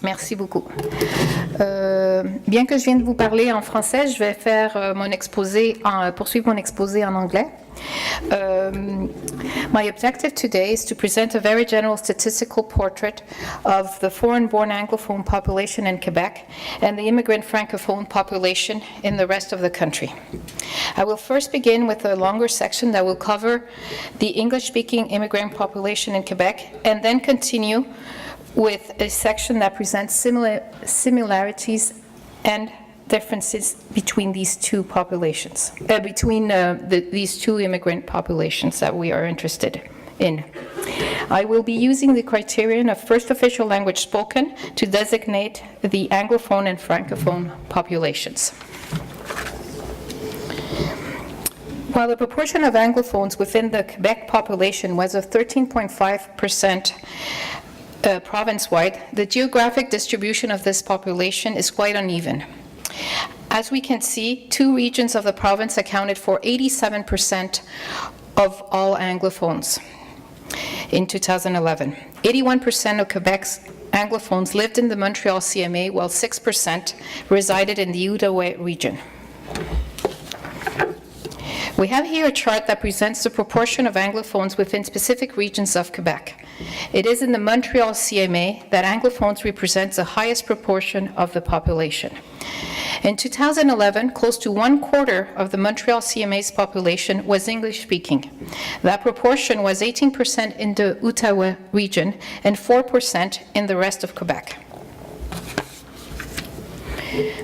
Merci beaucoup. Bien que je vienne de vous parler en français, je vais faire poursuivre mon exposé en anglais. My objective today is to present a very general statistical portrait of the foreign-born Anglophone population in Quebec and the immigrant Francophone population in the rest of the country. I will first begin with a longer section that will cover the English-speaking immigrant population in Quebec, and then continue with a section that presents similarities and differences between these two populations, these two immigrant populations that we are interested in. I will be using the criterion of first official language spoken to designate the Anglophone and Francophone populations. While the proportion of Anglophones within the Quebec population was of 13.5%, province-wide, the geographic distribution of this population is quite uneven. As we can see, two regions of the province accounted for 87% of all Anglophones in 2011. 81% of Quebec's Anglophones lived in the Montreal CMA, while 6% resided in the Outaouais region. We have here a chart that presents the proportion of Anglophones within specific regions of Quebec. It is in the Montreal CMA that Anglophones represent the highest proportion of the population. In 2011, close to 1/4 of the Montreal CMA's population was English-speaking. That proportion was 18% in the Outaouais region and 4% in the rest of Quebec.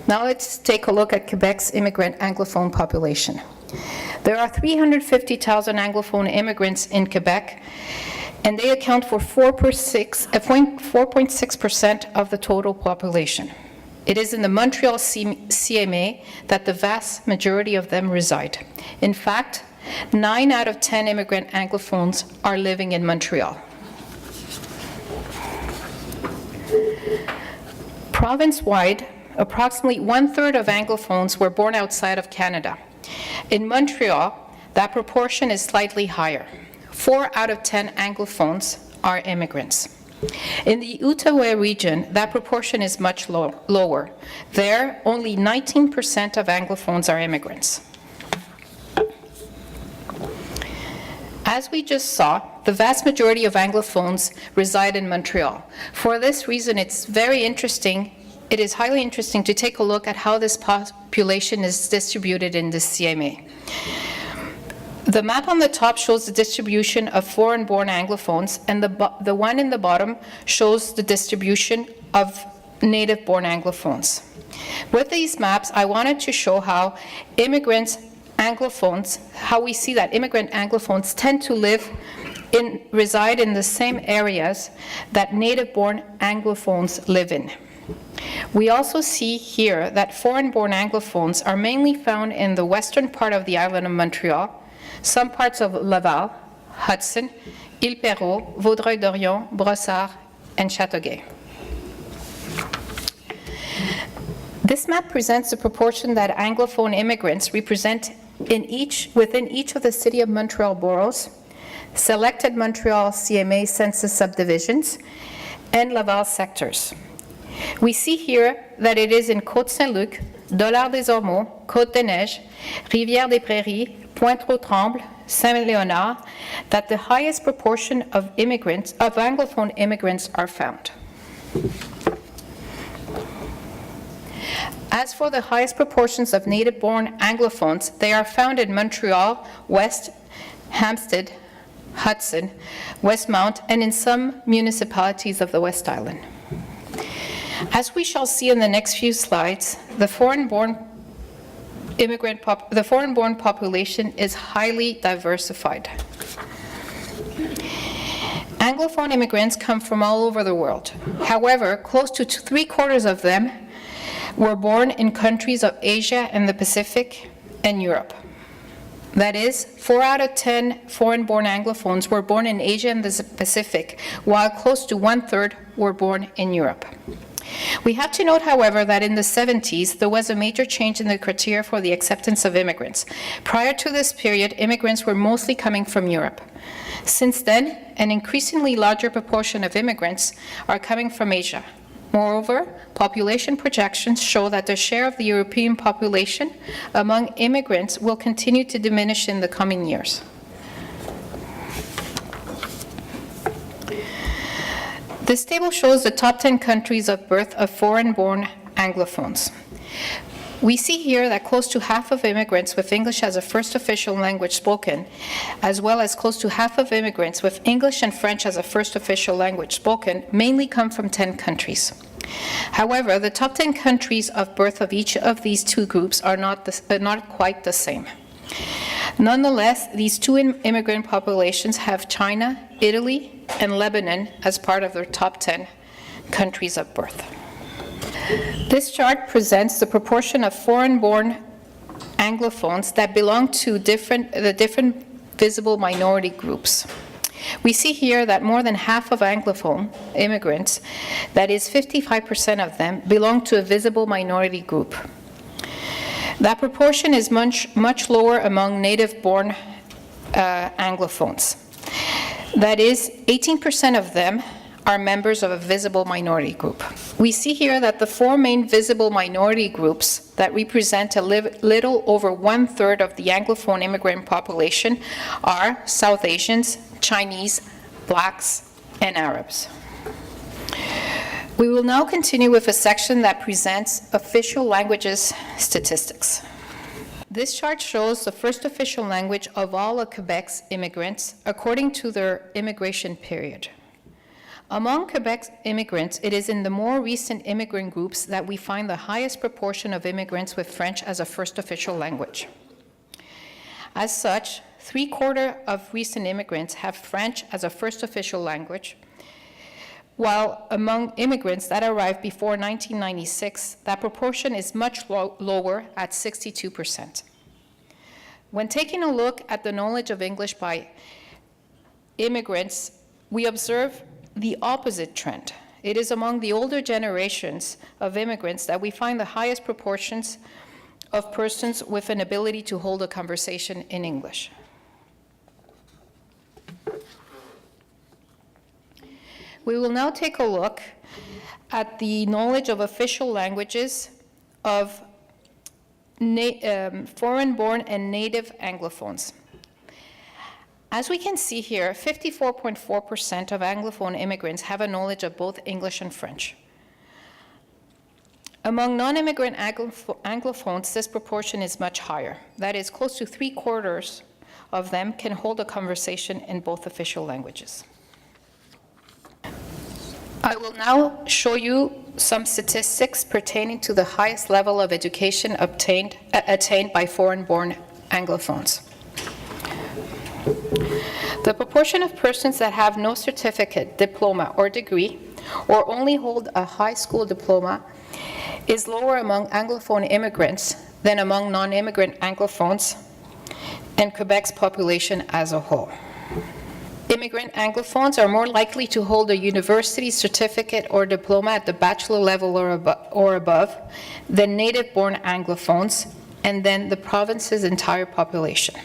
Now let's take a look at Quebec's immigrant Anglophone population. There are 350,000 Anglophone immigrants in Quebec, and they account for 4.6% of the total population. It is in the Montreal CMA that the vast majority of them reside. In fact, 9 out of 10 immigrant Anglophones are living in Montreal. Province-wide, approximately 1/3 of Anglophones were born outside of Canada. In Montreal, that proportion is slightly higher. 4 out of 10 Anglophones are immigrants. In the Outaouais region, that proportion is much lower. There, only 19% of Anglophones are immigrants. As we just saw, the vast majority of Anglophones reside in Montreal. For this reason, it is highly interesting to take a look at how this population is distributed in the CMA. The map on the top shows the distribution of foreign-born Anglophones, and the one in the bottom shows the distribution of native-born Anglophones. With these maps, I wanted to show how immigrant Anglophones tend to reside in the same areas that native-born Anglophones live in. We also see here that foreign-born Anglophones are mainly found in the western part of the island of Montreal, some parts of Laval, Hudson, Île-Perrot, Vaudreuil-Dorion, Brossard, and Châteauguay. This map presents the proportion that Anglophone immigrants represent within each of the City of Montreal boroughs, selected Montreal CMA census subdivisions, and Laval sectors. We see here that it is in Côte-Saint-Luc, Dollard-des-Ormeaux, Côte-des-Neiges, Rivière-des-Prairies, Pointe-aux-Trembles, Saint-Léonard, that the highest proportion of Anglophone immigrants are found. As for the highest proportions of native-born Anglophones, they are found in Montreal, West, Hampstead, Hudson, Westmount, and in some municipalities of the West Island. As we shall see in the next few slides, the foreign-born population is highly diversified. Anglophone immigrants come from all over the world. However, close to 3/4 of them were born in countries of Asia and the Pacific and Europe. That is, 4 out of 10 foreign-born Anglophones were born in Asia and the Pacific, while close to 1/3 were born in Europe. We have to note, however, that in the 70s, there was a major change in the criteria for the acceptance of immigrants. Prior to this period, immigrants were mostly coming from Europe. Since then, an increasingly larger proportion of immigrants are coming from Asia. Moreover, population projections show that the share of the European population among immigrants will continue to diminish in the coming years. This table shows the top 10 countries of birth of foreign-born Anglophones. We see here that close to half of immigrants with English as a first official language spoken, as well as close to half of immigrants with English and French as a first official language spoken, mainly come from 10 countries. However, the top 10 countries of birth of each of these two groups are not quite the same. Nonetheless, these two immigrant populations have China, Italy, and Lebanon as part of their top 10 countries of birth. This chart presents the proportion of foreign-born Anglophones that belong to the different visible minority groups. We see here that more than half of Anglophone immigrants, that is 55% of them, belong to a visible minority group. That proportion is much lower among native-born Anglophones. That is, 18% of them are members of a visible minority group. We see here that the four main visible minority groups that represent a little over 1/3 of the Anglophone immigrant population are South Asians, Chinese, Blacks, and Arabs. We will now continue with a section that presents official languages statistics. This chart shows the first official language of all of Quebec's immigrants according to their immigration period. Among Quebec's immigrants, it is in the more recent immigrant groups that we find the highest proportion of immigrants with French as a first official language. As such, 3/4 of recent immigrants have French as a first official language, while among immigrants that arrived before 1996, that proportion is much lower at 62%. When taking a look at the knowledge of English by immigrants, we observe the opposite trend. It is among the older generations of immigrants that we find the highest proportions of persons with an ability to hold a conversation in English. We will now take a look at the knowledge of official languages of foreign-born and native Anglophones. As we can see here, 54.4% of Anglophone immigrants have a knowledge of both English and French. Among non-immigrant Anglophones, this proportion is much higher. That is, close to 3/4 of them can hold a conversation in both official languages. I will now show you some statistics pertaining to the highest level of education attained by foreign-born Anglophones. The proportion of persons that have no certificate, diploma, or degree, or only hold a high school diploma, is lower among Anglophone immigrants than among non-immigrant Anglophones and Quebec's population as a whole. Immigrant Anglophones are more likely to hold a university certificate or diploma at the bachelor level or above than native-born Anglophones, and then the province's entire population.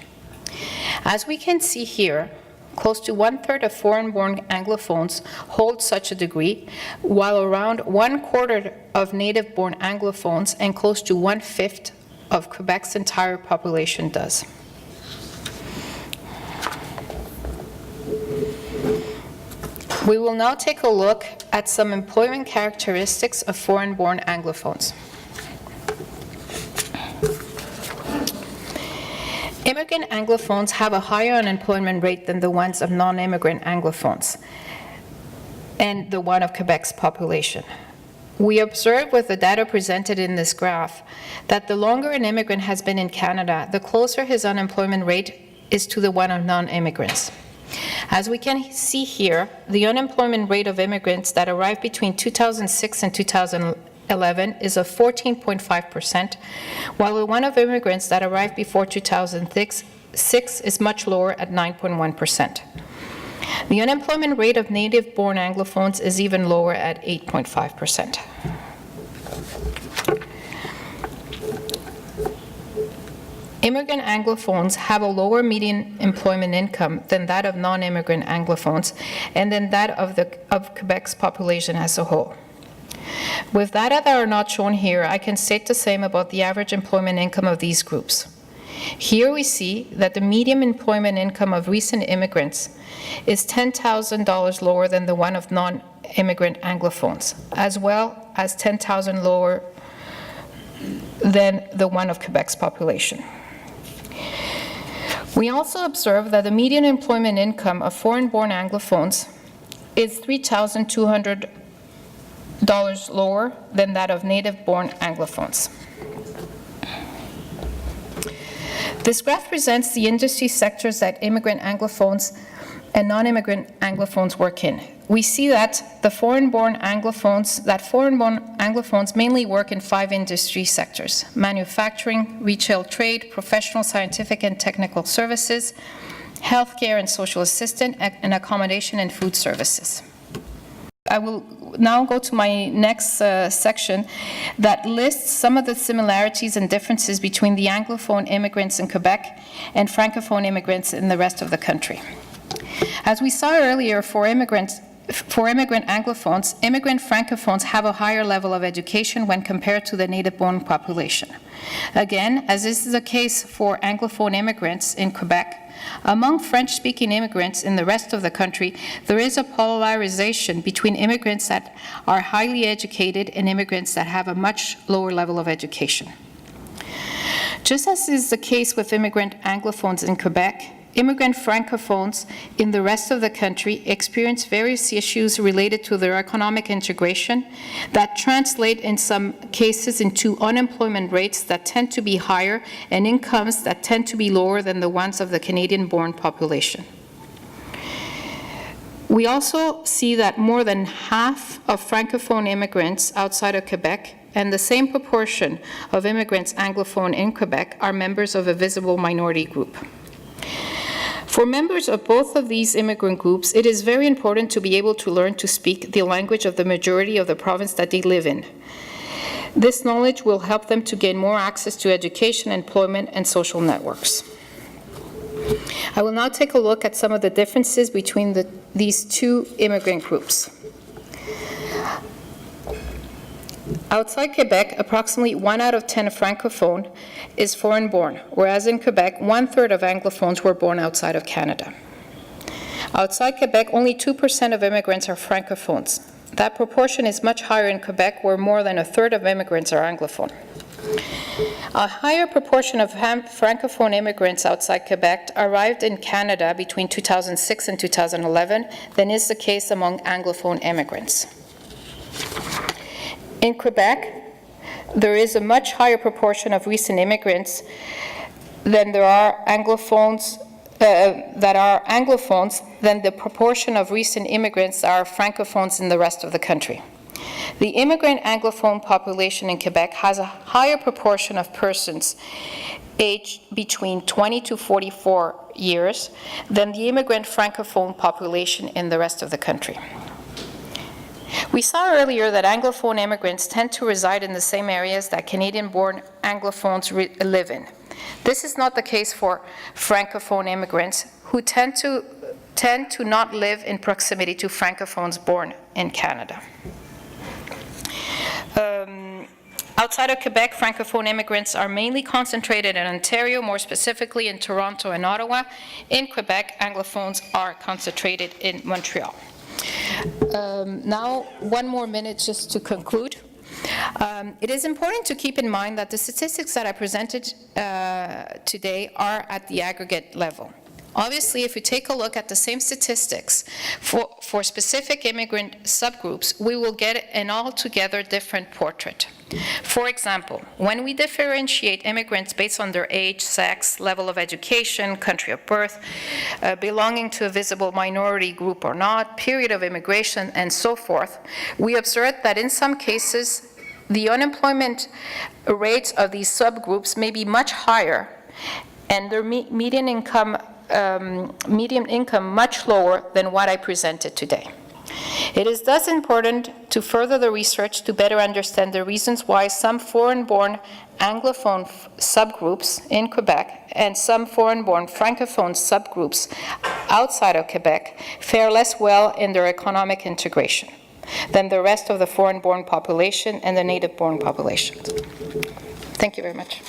As we can see here, close to 1/3 of foreign-born Anglophones hold such a degree, while around 1/4 of native-born Anglophones and close to 1/5 of Quebec's entire population does. We will now take a look at some employment characteristics of foreign-born Anglophones. Immigrant Anglophones have a higher unemployment rate than the ones of non-immigrant Anglophones and the one of Quebec's population. We observe with the data presented in this graph that the longer an immigrant has been in Canada, the closer his unemployment rate is to the one of non-immigrants. As we can see here, the unemployment rate of immigrants that arrived between 2006 and 2011 is of 14.5%, while the one of immigrants that arrived before 2006 is much lower at 9.1%. The unemployment rate of native-born Anglophones is even lower at 8.5%. Immigrant Anglophones have a lower median employment income than that of non-immigrant Anglophones and than that of Quebec's population as a whole. With data that are not shown here, I can state the same about the average employment income of these groups. Here we see that the median employment income of recent immigrants is $10,000 lower than the one of non-immigrant Anglophones, as well as $10,000 lower than the one of Quebec's population. We also observe that the median employment income of foreign-born Anglophones is $3,200 lower than that of native-born Anglophones. This graph presents the industry sectors that immigrant Anglophones and non-immigrant Anglophones work in. We see that foreign-born Anglophones mainly work in 5 industry sectors: manufacturing, retail trade, professional, scientific, and technical services, healthcare and social assistance, and accommodation and food services. I will now go to my next section that lists some of the similarities and differences between the Anglophone immigrants in Quebec and Francophone immigrants in the rest of the country. As we saw earlier, for immigrant Anglophones, immigrant Francophones have a higher level of education when compared to the native-born population. Again, as this is the case for Anglophone immigrants in Quebec, among French-speaking immigrants in the rest of the country, there is a polarization between immigrants that are highly educated and immigrants that have a much lower level of education. Just as is the case with immigrant Anglophones in Quebec, immigrant Francophones in the rest of the country experience various issues related to their economic integration that translate in some cases into unemployment rates that tend to be higher and incomes that tend to be lower than the ones of the Canadian-born population. We also see that more than half of Francophone immigrants outside of Quebec and the same proportion of immigrants Anglophone in Quebec are members of a visible minority group. For members of both of these immigrant groups, it is very important to be able to learn to speak the language of the majority of the province that they live in. This knowledge will help them to gain more access to education, employment, and social networks. I will now take a look at some of the differences between these 2 immigrant groups. Outside Quebec, approximately 1 out of 10 Francophone is foreign-born, whereas in Quebec, 1/3 of Anglophones were born outside of Canada. Outside Quebec, only 2% of immigrants are Francophones. That proportion is much higher in Quebec, where more than 1/3 of immigrants are Anglophone. A higher proportion of Francophone immigrants outside Quebec arrived in Canada between 2006 and 2011 than is the case among Anglophone immigrants. In Quebec, there is a much higher proportion of recent immigrants than there are Anglophones than the proportion of recent immigrants that are Francophones in the rest of the country. The immigrant Anglophone population in Quebec has a higher proportion of persons aged between 20 to 44 years than the immigrant Francophone population in the rest of the country. We saw earlier that Anglophone immigrants tend to reside in the same areas that Canadian-born Anglophones live in. This is not the case for Francophone immigrants who tend to not live in proximity to Francophones born in Canada. Outside of Quebec, Francophone immigrants are mainly concentrated in Ontario, more specifically in Toronto and Ottawa. In Quebec, Anglophones are concentrated in Montreal. Now, 1 more minute just to conclude. It is important to keep in mind that the statistics that I presented today are at the aggregate level. Obviously, if we take a look at the same statistics for specific immigrant subgroups, we will get an altogether different portrait. For example, when we differentiate immigrants based on their age, sex, level of education, country of birth, belonging to a visible minority group or not, period of immigration, and so forth, we observe that in some cases, the unemployment rates of these subgroups may be much higher, and their median income much lower than what I presented today. It is thus important to further the research to better understand the reasons why some foreign-born Anglophone subgroups in Quebec and some foreign-born Francophone subgroups outside of Quebec fare less well in their economic integration. than the rest of the foreign-born population and the native-born populations. Thank you very much.